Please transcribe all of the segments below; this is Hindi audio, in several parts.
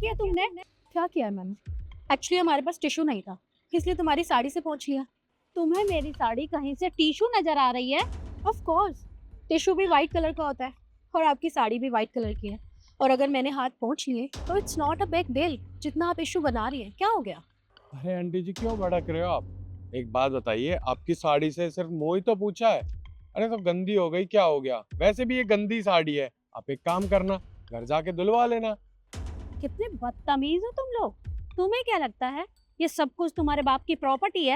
किया तुमने? क्या किया है मैंने? एक्चुअली हमारे पास टिश्यू नहीं था, इसलिए तुम्हारी साड़ी से पोंछ लिया। तुम्हें मेरी साड़ी कहीं से टिश्यू नजर आ रही है? ऑफ कोर्स, टिश्यू भी वाइट कलर का होता है और आपकी साड़ी भी वाइट कलर की है। और अगर मैंने हाथ पोंछ लिए तो it's not a big deal. जितना आप इशू बना रही हैं, क्या हो गया? अरे आंटी जी क्यों भड़क रहे हो आप? एक बात बताइए, आपकी साड़ी से सिर्फ मुंह ही तो पूछा है। अरे तो गंदी हो गई, क्या हो गया? वैसे भी ये गंदी साड़ी है, आप एक काम करना, घर जाके धुलवा लेना। कितने बदतमीज हो तुम लोग। तुम्हें क्या लगता है ये सब कुछ तुम्हारे बाप की प्रॉपर्टी है?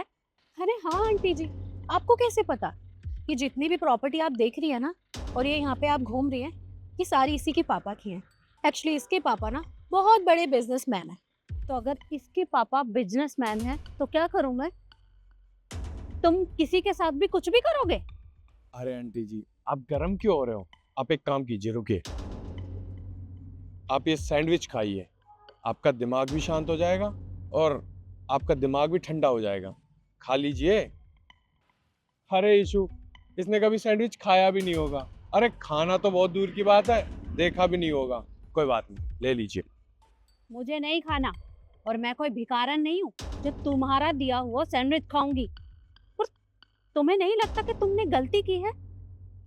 अरे हाँ आंटी जी, आपको कैसे पता? ये जितनी भी प्रॉपर्टी आप देख रही है ना, और ये यहाँ पे आप घूम रही हैं, ये सारी इसी के पापा की हैं। एक्चुअली इसके पापा ना बहुत बड़े बिजनेसमैन हैं। तो अगर इसके पापा बिजनेसमैन हैं तो क्या करूँ मैं? तुम किसी के साथ भी कुछ भी करोगे? अरे आंटी जी, आप गर्म क्यों हो रहे हो? आप एक काम कीजिए, रुकिए। आप ये सैंडविच खाइए, आपका दिमाग भी शांत हो जाएगा और आपका दिमाग भी ठंडा हो जाएगा। खा लीजिए। अरे इशू, इसने कभी सैंडविच खाया भी नहीं होगा। अरे खाना तो बहुत दूर की बात है, देखा भी नहीं होगा। कोई बात नहीं, ले लीजिए। मुझे नहीं खाना, और मैं कोई भिखारन नहीं हूँ जो तुम्हारा दिया हुआ सैंडविच खाऊंगी। और तुम्हें नहीं लगता कि तुमने गलती की है?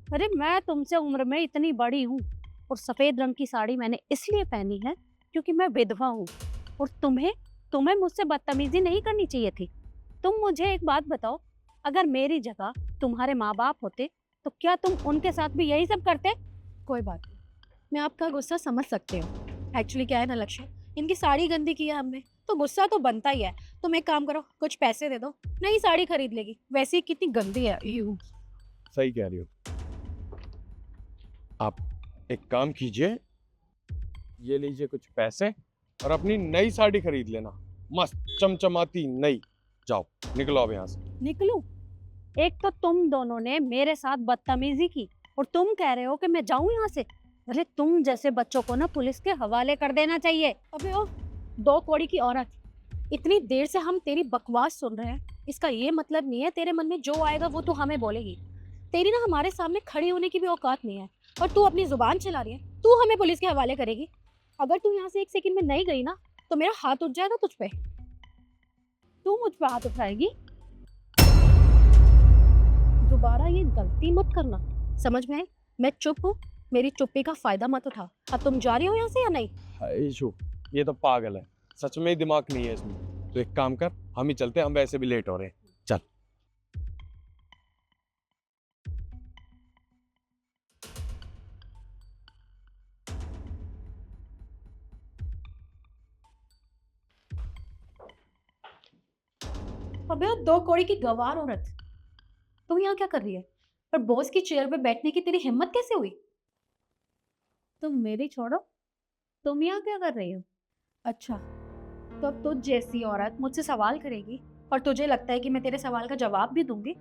अरे मैं तुमसे उम्र में इतनी बड़ी हूँ, और सफेद रंग की साड़ी मैंने इसलिए पहनी है क्योंकि मैं विधवा हूँ। और तुम्हें तुम्हें मुझसे बदतमीजी नहीं करनी चाहिए थी। तुम मुझे एक बात बताओ, अगर मेरी जगह तुम्हारे माँ बाप होते तो क्या तुम उनके साथ भी यही सब करते? कोई बात नहीं, मैं आपका गुस्सा समझ सकती हूँ। एक्चुअली क्या है ना लक्ष्य, इनकी साड़ी गंदी की है हमने, तो गुस्सा तो बनता ही है। तुम एक काम करो, कुछ पैसे दे दो, नई साड़ी खरीद लेगी। वैसे ही कितनी गंदी है यू। सही कह रही हो। आप एक काम कीजिए, ये लीजिए कुछ पैसे और अपनी नई साड़ी खरीद लेना, मस्त चमचमाती नई। जाओ, निकलो अब यहाँ से। निकलूं? एक तो तुम दोनों ने मेरे साथ बदतमीजी की, और तुम कह रहे हो कि मैं जाऊं यहाँ से? अरे तुम जैसे बच्चों को ना पुलिस के हवाले कर देना चाहिए। अबे ओ, दो कौड़ी की औरत, इतनी देर से हम तेरी बकवास सुन रहे हैं, इसका ये मतलब नहीं है तेरे मन में जो आएगा वो तू हमें बोलेगी। तेरी ना हमारे सामने खड़ी होने की भी औकात नहीं है, और तू अपनी जुबान चला रही है। तू हमें पुलिस के हवाले करेगी? अगर तू यहाँ से एक सेकंड में नहीं गई ना, तो मेरा हाथ उठ जाएगा तुझ पे। तू मुझ पर हाथ उठाएगी? दोबारा ये गलती मत करना, समझ में आए? मैं चुप हूँ, मेरी चुप्पी का फायदा मत उठा। अब तुम जा रही हो यहाँ से या नहीं? हाय इशू, ये तो पागल है, सच में ही दिमाग नहीं है इसमें। तो एक काम कर, हम ही चलते हैं, हम वैसे भी लेट हो रहे हैं। चल। अबे ओ, दो कौड़ी की गवार औरत, तुम यहाँ क्या कर रही है? और बॉस की चेयर पे बैठने की तेरी हिम्मत कैसे हुई? तुम मेरी छोड़ो, तुम यहाँ क्या कर रही हो? अच्छा, तो अब तुझ जैसी औरत मुझसे सवाल करेगी और तुझे लगता है कि मैं तेरे सवाल का जवाब भी दूंगी?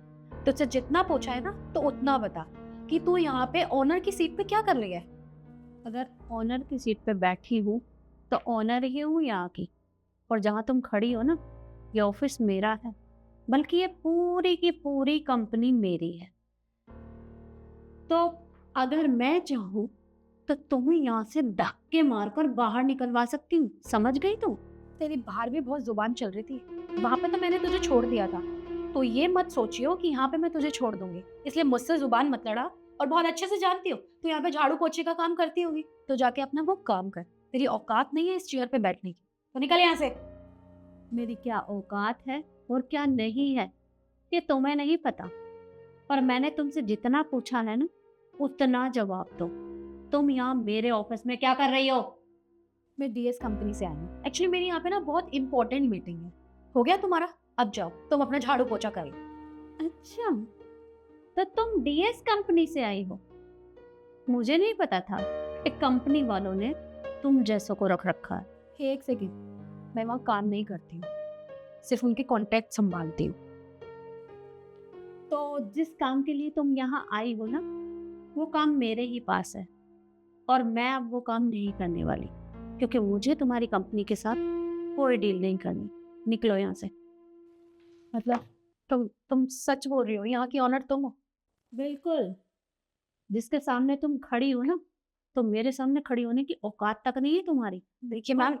तुझसे जितना पूछा है ना, तो उतना बता कि तू यहाँ पे ऑनर की सीट पे क्या कर रही है? अगर ऑनर की सीट पे बैठी हूँ तो ऑनर ही हूँ यहाँ की। और जहाँ तुम खड़ी हो ना, ये ऑफिस मेरा है, बल्कि ये पूरी की पूरी कंपनी मेरी है। तो अगर मैं चाहूँ तो तुम्हें यहाँ से धक्के मारकर बाहर निकलवा सकती हूँ, समझ गई तू? तेरी बाहर भी बहुत जुबान चल रही थी, वहां पे तो मैंने तुझे छोड़ दिया था। तो ये मत सोचियो कि यहाँ पे मैं तुझे छोड़ दूंगी, इसलिए मुझसे जुबान मत लड़ा। और बहुत अच्छे से जानती हो तो यहाँ पे झाड़ू पोछे का काम करती होगी, तो जाके अपना वो काम कर। तेरी औकात नहीं है इस चेयर पे बैठने की, तो निकल यहाँ से। मेरी क्या औकात है और क्या नहीं है, ये तुम्हें नहीं पता। और मैंने तुमसे जितना पूछा है ना, उतना जवाब दो। तुम यहाँ मेरे ऑफिस में क्या कर रही हो? मैं डीएस कंपनी से आई हूँ। एक्चुअली मेरी यहाँ पे ना बहुत इंपॉर्टेंट मीटिंग है। हो गया तुम्हारा? अब जाओ, तुम अपना झाड़ू पोछा कर लो। अच्छा, तो तुम डीएस कंपनी से आई हो? मुझे नहीं पता था एक कंपनी वालों ने तुम जैसों को रख रखा है। हे एक सेकंड, मैं वहाँ काम नहीं करती हूँ, सिर्फ उनके कॉन्टैक्ट संभालती हूँ। तो जिस काम के लिए तुम यहाँ आई हो ना, वो काम मेरे ही पास है, और मैं अब वो काम नहीं करने वाली, क्योंकि मुझे तुम्हारी कंपनी के साथ कोई डील नहीं करनी। निकलो यहाँ से। मतलब तुम सच बोल रही हो? यहाँ की ऑनर तुम हो? बिल्कुल। जिसके सामने तुम खड़ी हो ना, तो मेरे सामने खड़ी होने की औकात तक नहीं है तुम्हारी। देखिए ma'am,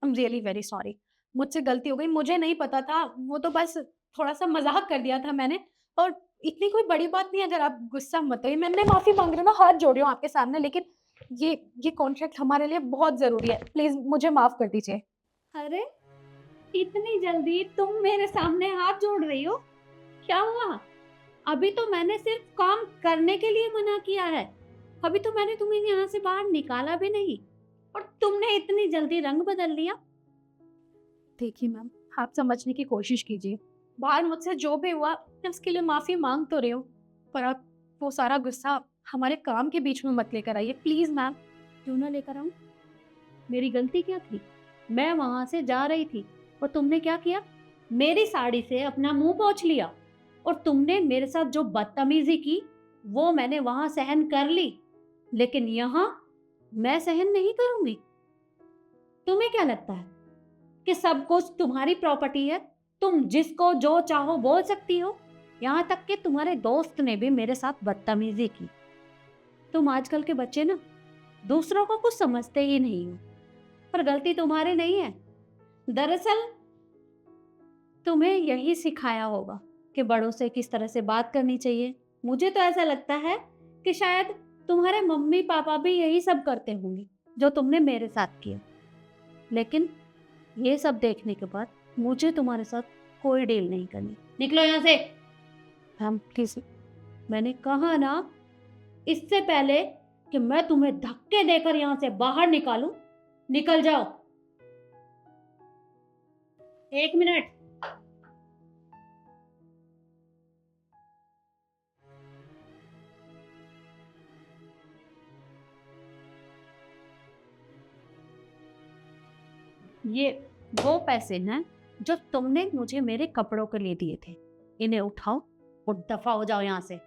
I am really very sorry, मुझसे गलती हो गई, मुझे नहीं पता था, वो तो बस थोड़ा सा मजाक कर दिया था मैंने, और इतनी कोई बड़ी बात नहीं है, अगर आप गुस्सा मत होइए, मैं माफी मांग रही हूँ ना, हाथ जोड़ रही हूँ आपके सामने, लेकिन ये कॉन्ट्रैक्ट हमारे लिए बहुत जरूरी है, प्लीज मुझे माफ कर दीजिए। अरे इतनी जल्दी तुम मेरे सामने हाथ जोड़ रही हो? क्या हुआ? अभी तो मैंने सिर्फ काम करने के लिए मना किया है, अभी तो मैंने तुम्हें यहाँ से बाहर निकाला भी नहीं, और तुमने इतनी जल्दी रंग बदल लिया। देखिए मैम, आप समझने की कोशिश कीजिए, बाहर मुझसे जो भी हुआ मैं उसके लिए माफी मांग तो रही हूँ, पर आप वो सारा गुस्सा हमारे काम के बीच में मत लेकर आइए प्लीज मैम। क्यों ना लेकर आऊं? मेरी गलती क्या थी? मैं वहां से जा रही थी और तुमने क्या किया? मेरी साड़ी से अपना मुंह पोंछ लिया, और तुमने मेरे साथ जो बदतमीजी की वो मैंने वहां सहन कर ली, लेकिन यहाँ मैं सहन नहीं करूंगी। तुम्हें क्या लगता है कि सब कुछ तुम्हारी प्रॉपर्टी है, तुम जिसको जो चाहो बोल सकती हो? यहाँ तक कि तुम्हारे दोस्त ने भी मेरे साथ बदतमीजी की। तुम आजकल के बच्चे ना दूसरों को कुछ समझते ही नहीं हो, पर गलती तुम्हारी नहीं है। दरअसल तुम्हें यही सिखाया होगा कि बड़ों से किस तरह से बात करनी चाहिए। मुझे तो ऐसा लगता है कि शायद तुम्हारे मम्मी पापा भी यही सब करते होंगे जो तुमने मेरे साथ किया, लेकिन ये सब देखने के बाद मुझे तुम्हारे साथ कोई डील नहीं करनी। निकलो यहाँ से। मैम प्लीज, मैंने कहा ना, इससे पहले कि मैं तुम्हें धक्के देकर यहाँ से बाहर निकालूं, निकल जाओ। 1 मिनट। ये वो पैसे हैं जो तुमने मुझे मेरे कपड़ों के लिए दिए थे, इन्हें उठाओ और दफा हो जाओ यहाँ से।